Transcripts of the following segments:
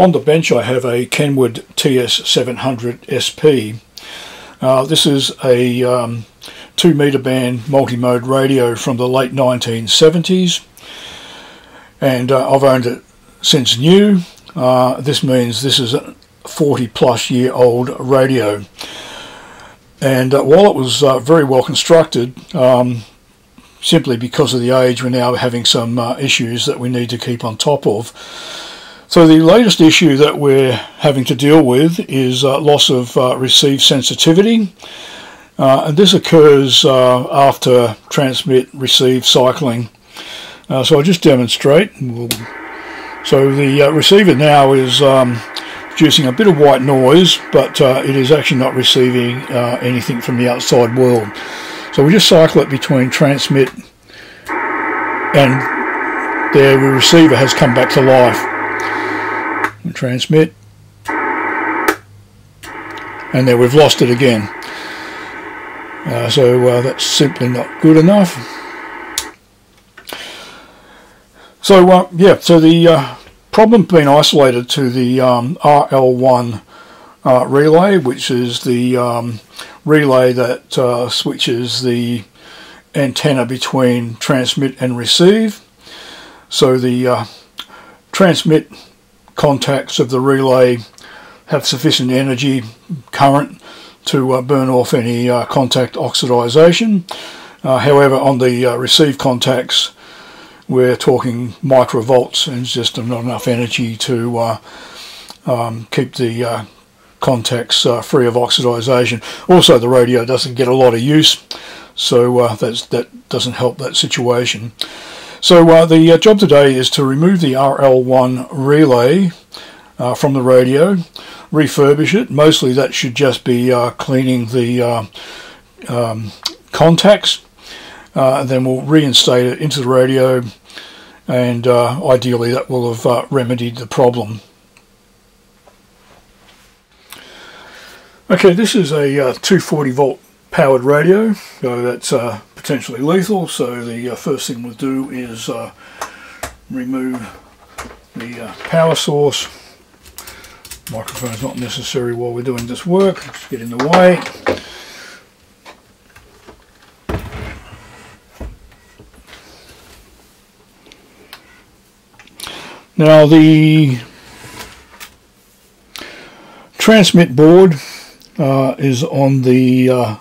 On the bench I have a Kenwood TS-700SP. This is a 2 meter band multi-mode radio from the late 1970s, and I've owned it since new. This means this is a 40+ year old radio, and while it was very well constructed, simply because of the age we're now having some issues that we need to keep on top of. So the latest issue that we're having to deal with is loss of receive sensitivity, and this occurs after transmit-receive cycling. So I'll just demonstrate. So the receiver now is producing a bit of white noise, but it is actually not receiving anything from the outside world. So we just cycle it between transmit, and the receiver has come back to life. Transmit, and there we've lost it again. So that's simply not good enough. So yeah, so the problem's been isolated to the RL1 relay, which is the relay that switches the antenna between transmit and receive. So the transmit contacts of the relay have sufficient energy current to burn off any contact oxidisation. However, on the receive contacts, we're talking microvolts, and it's just not enough energy to keep the contacts free of oxidisation. Also, the radio doesn't get a lot of use, so that doesn't help that situation. So the job today is to remove the RL1 relay from the radio, refurbish it. Mostly that should just be cleaning the contacts, and then we'll reinstate it into the radio, and ideally that will have remedied the problem. Okay, this is a 240 volt powered radio, so that's potentially lethal. So the first thing we'll do is remove the power source. Microphone's not necessary while we're doing this work, just get in the way. Now the transmit board is on the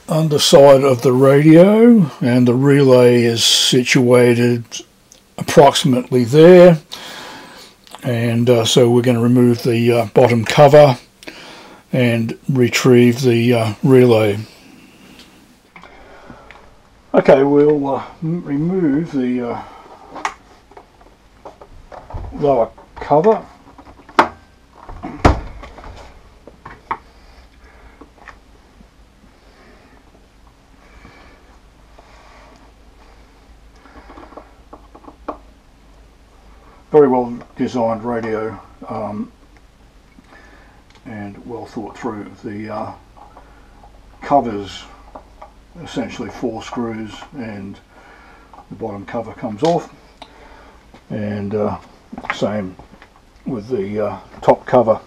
underside of the radio, and the relay is situated approximately there, and so we're going to remove the bottom cover and retrieve the relay. Okay, we'll remove the lower cover. Very well designed radio, and well thought through. The covers essentially 4 screws, and the bottom cover comes off, and same with the top cover.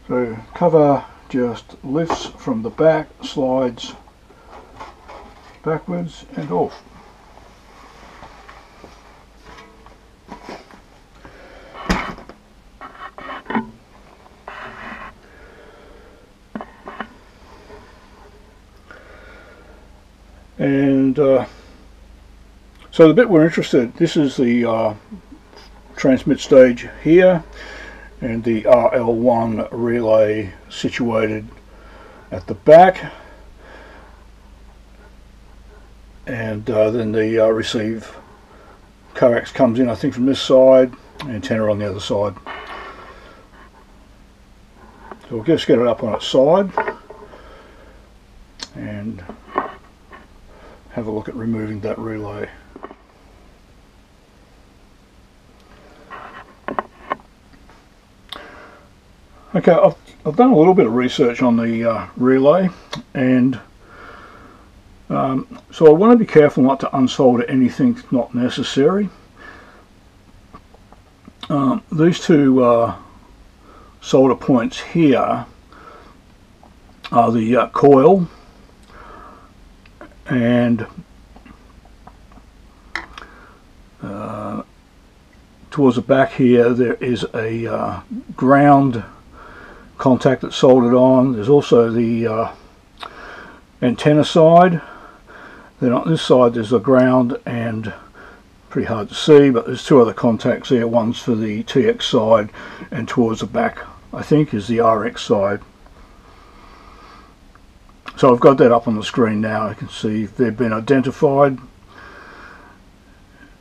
So cover just lifts from the back, slides backwards and off. And so the bit we're interested, this is the transmit stage here, and the RL1 relay situated at the back, and then the receive coax comes in, I think, from this side, antenna on the other side. So we'll just get it up on its side, and have a look at removing that relay. Okay, I've done a little bit of research on the relay, and so I want to be careful not to unsolder anything not necessary. These two solder points here are the coil, and towards the back here there is a ground contact that's soldered on. There's also the antenna side. Then on this side there's a ground, and pretty hard to see, but there's two other contacts there. One's for the TX side, and towards the back I think is the RX side. So I've got that up on the screen now. You can see they've been identified,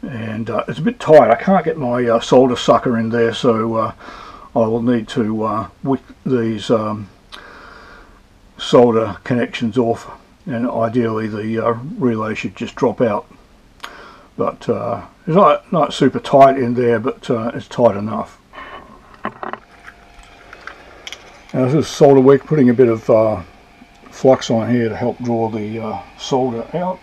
and it's a bit tight. I can't get my solder sucker in there, so I will need to wick these solder connections off, and ideally the relay should just drop out. But it's not super tight in there, but it's tight enough. Now this is solder wick, putting a bit of flux on here to help draw the solder out.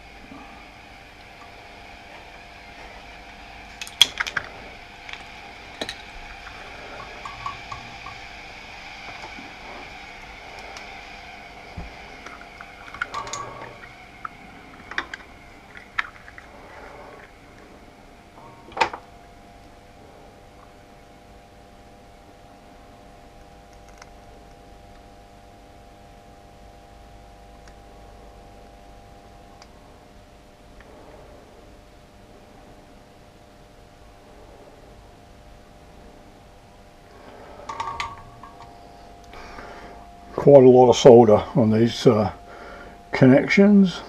Quite a lot of solder on these connections.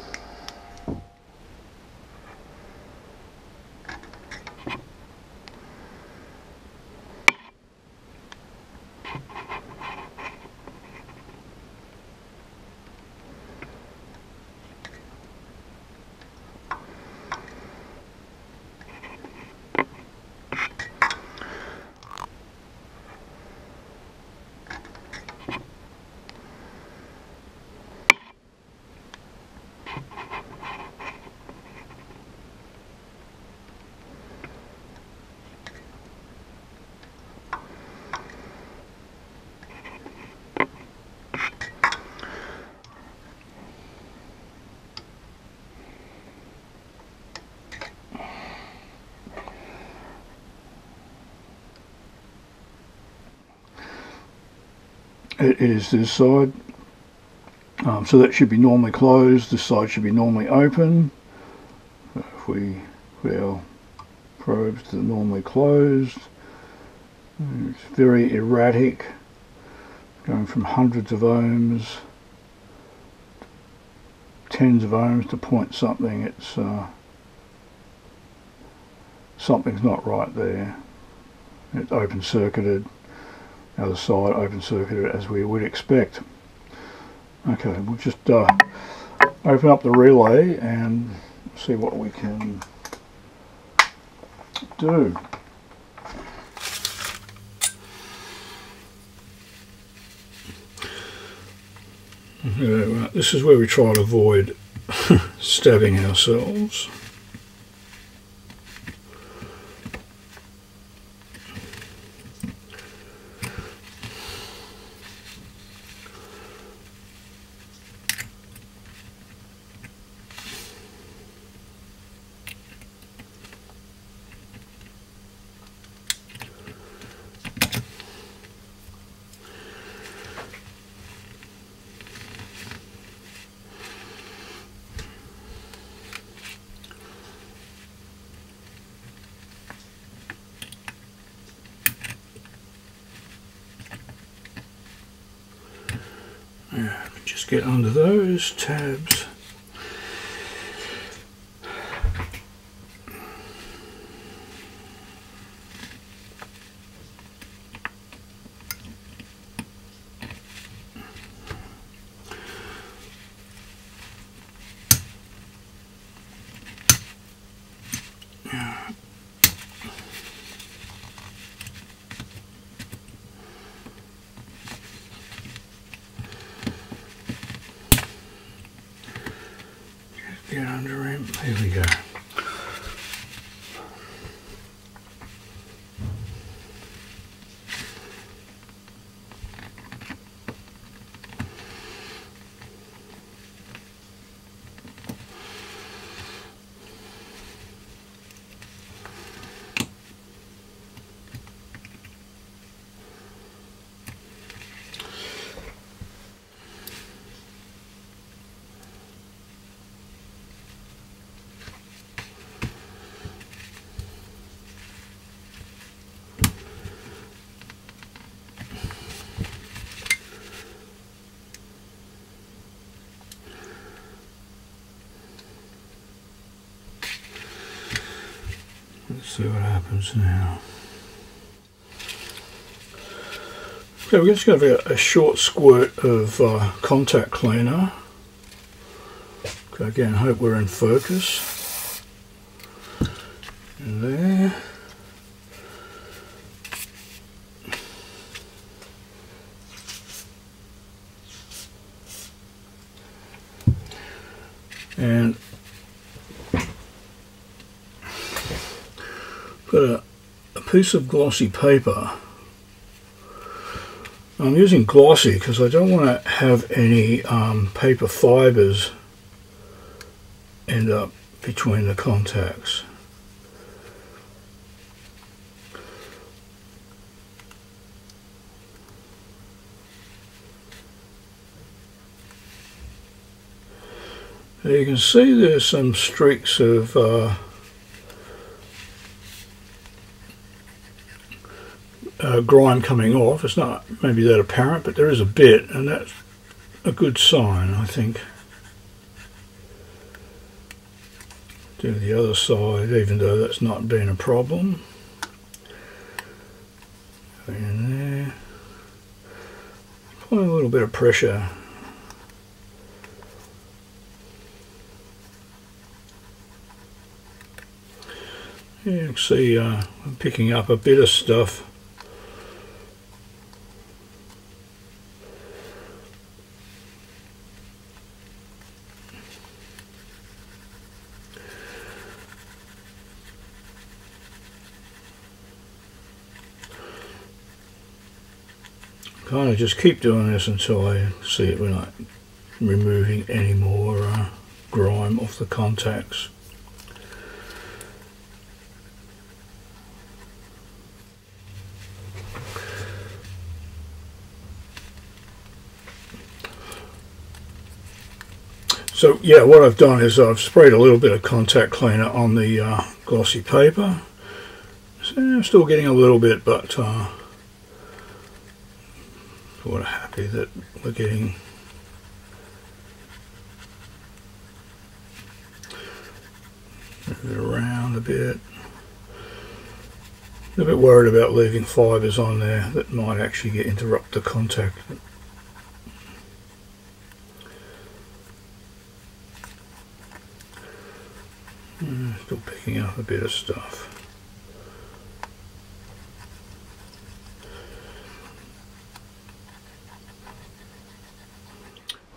It is this side, so that should be normally closed. This side should be normally open. If we put our probes to normally closed, it's very erratic, going from hundreds of ohms, tens of ohms to point something. It's something's not right there. It's open circuited. Other side open circuited as we would expect. Okay, we'll just open up the relay and see what we can do. This is where we try to avoid stabbing ourselves. Just get under those tabs. get under him. Here we go. Let's see what happens now. Okay, we're just going to have a short squirt of contact cleaner. Okay, again, hope we're in focus. And there. And got a piece of glossy paper. I'm using glossy because I don't want to have any paper fibers end up between the contacts. Now you can see there's some streaks of grime coming off. It's not maybe that apparent, but there is a bit, and that's a good sign, I think. Do the other side, even though that's not been a problem. In there. Apply a little bit of pressure. You can see I'm picking up a bit of stuff. Kind of just keep doing this until I see it we're not removing any more grime off the contacts. So yeah, what I've done is I've sprayed a little bit of contact cleaner on the glossy paper. So I'm still getting a little bit, but we're happy that we're getting move it around a bit. A bit worried about leaving fibres on there that might actually interrupt the contact. Still picking up a bit of stuff.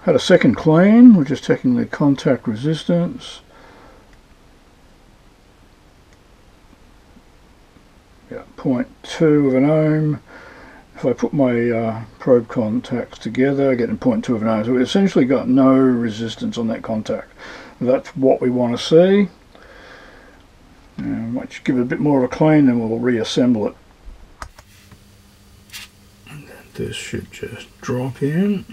Had a second clean. We're just checking the contact resistance. Yeah, 0.2 of an ohm. If I put my probe contacts together, getting 0.2 of an ohm, so we essentially got no resistance on that contact. That's what we want to see. And once you give it a bit more of a clean, then we'll reassemble it. And then this should just drop in.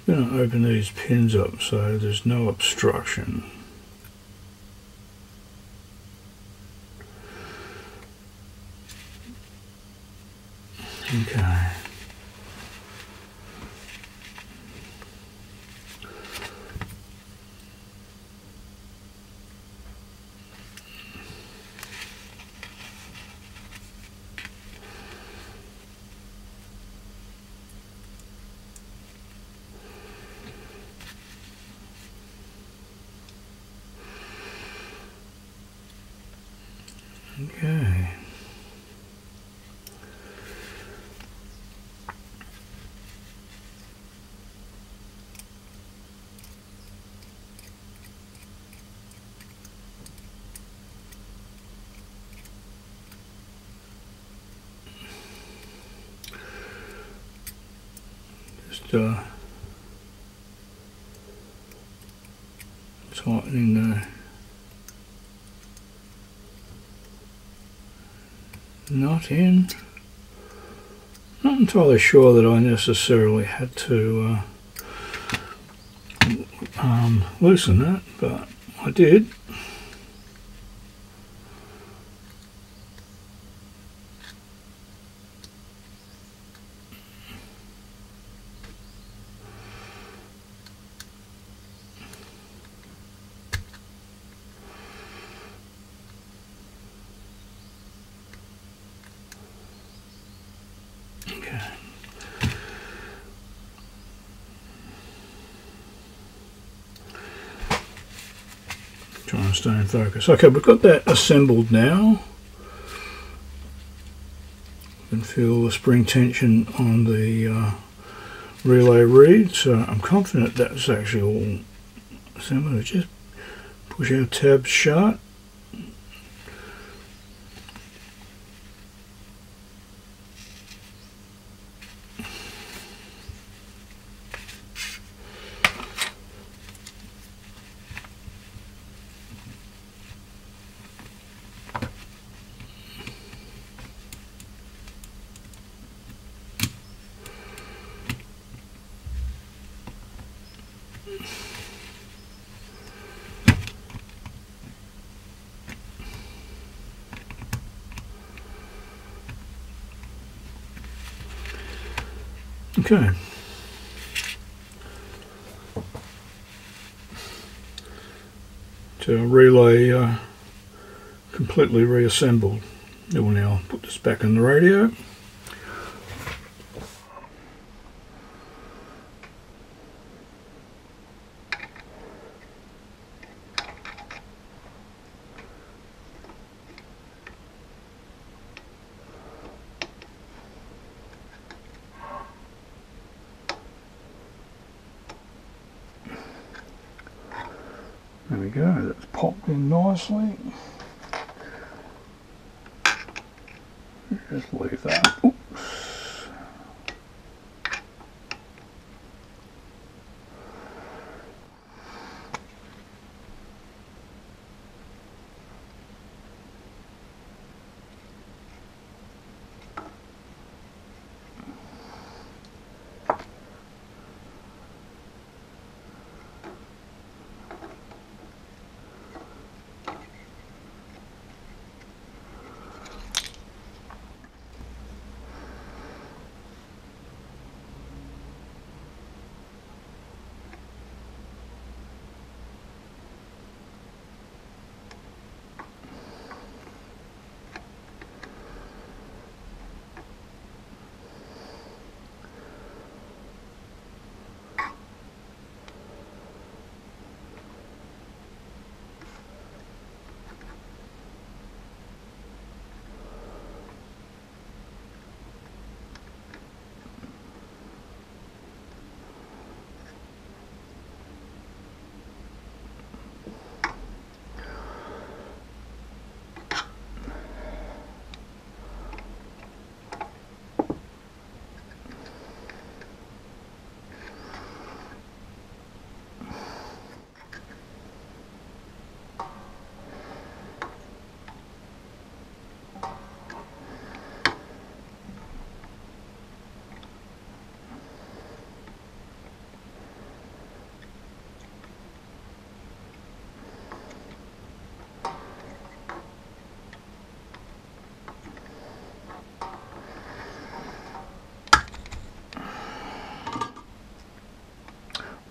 I'm going to open these pins up so there's no obstruction. Okay. Okay. Just tightening the knot in. Not entirely sure that I necessarily had to loosen that, but I did. Trying to stay in focus. Okay, we've got that assembled now. You can feel the spring tension on the relay reed, so I'm confident that's actually all assembled. Just push our tabs shut. Okay. So relay completely reassembled. I will now put this back in the radio. There we go, that's popped in nicely. Just leave that. Oops.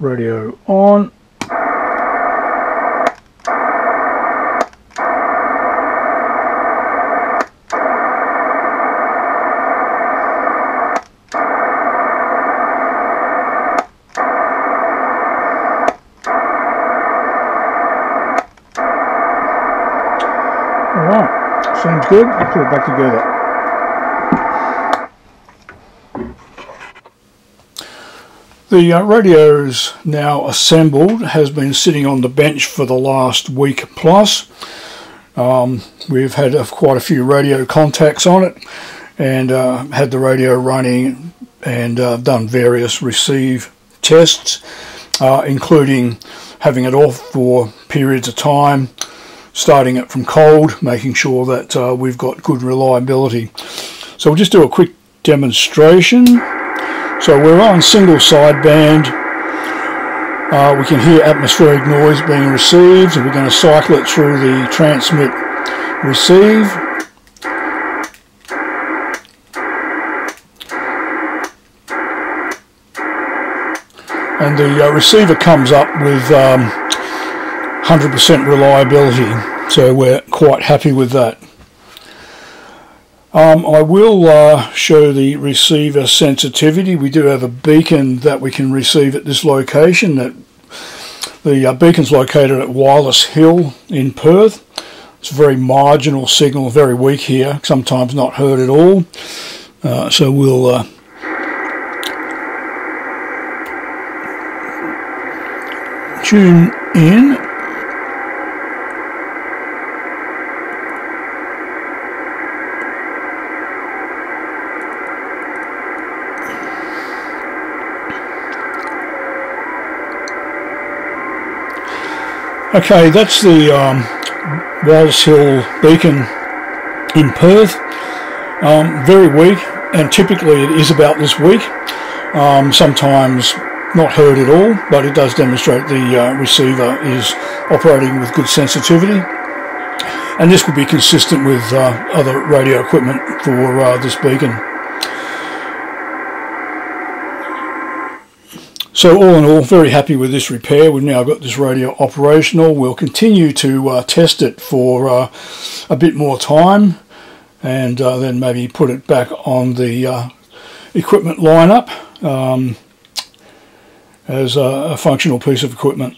Radio on. Alright, seems good. I'll put it back together. The radio's now assembled, has been sitting on the bench for the last week plus. We've had quite a few radio contacts on it, and had the radio running and done various receive tests, including having it off for periods of time, starting it from cold, making sure that we've got good reliability. So we'll just do a quick demonstration. So we're on single sideband. We can hear atmospheric noise being received, and we're going to cycle it through the transmit receive. And the receiver comes up with 100% reliability, so we're quite happy with that. I will show the receiver sensitivity. We do have a beacon that we can receive at this location. The beacon's located at Wireless Hill in Perth. It's a very marginal signal, very weak here, sometimes not heard at all. So we'll tune in. Okay, that's the Wireless Hill beacon in Perth. Very weak, and typically it is about this weak. Sometimes not heard at all, but it does demonstrate the receiver is operating with good sensitivity. And this would be consistent with other radio equipment for this beacon. So all in all, very happy with this repair. We've now got this radio operational. We'll continue to test it for a bit more time, and then maybe put it back on the equipment lineup as a functional piece of equipment.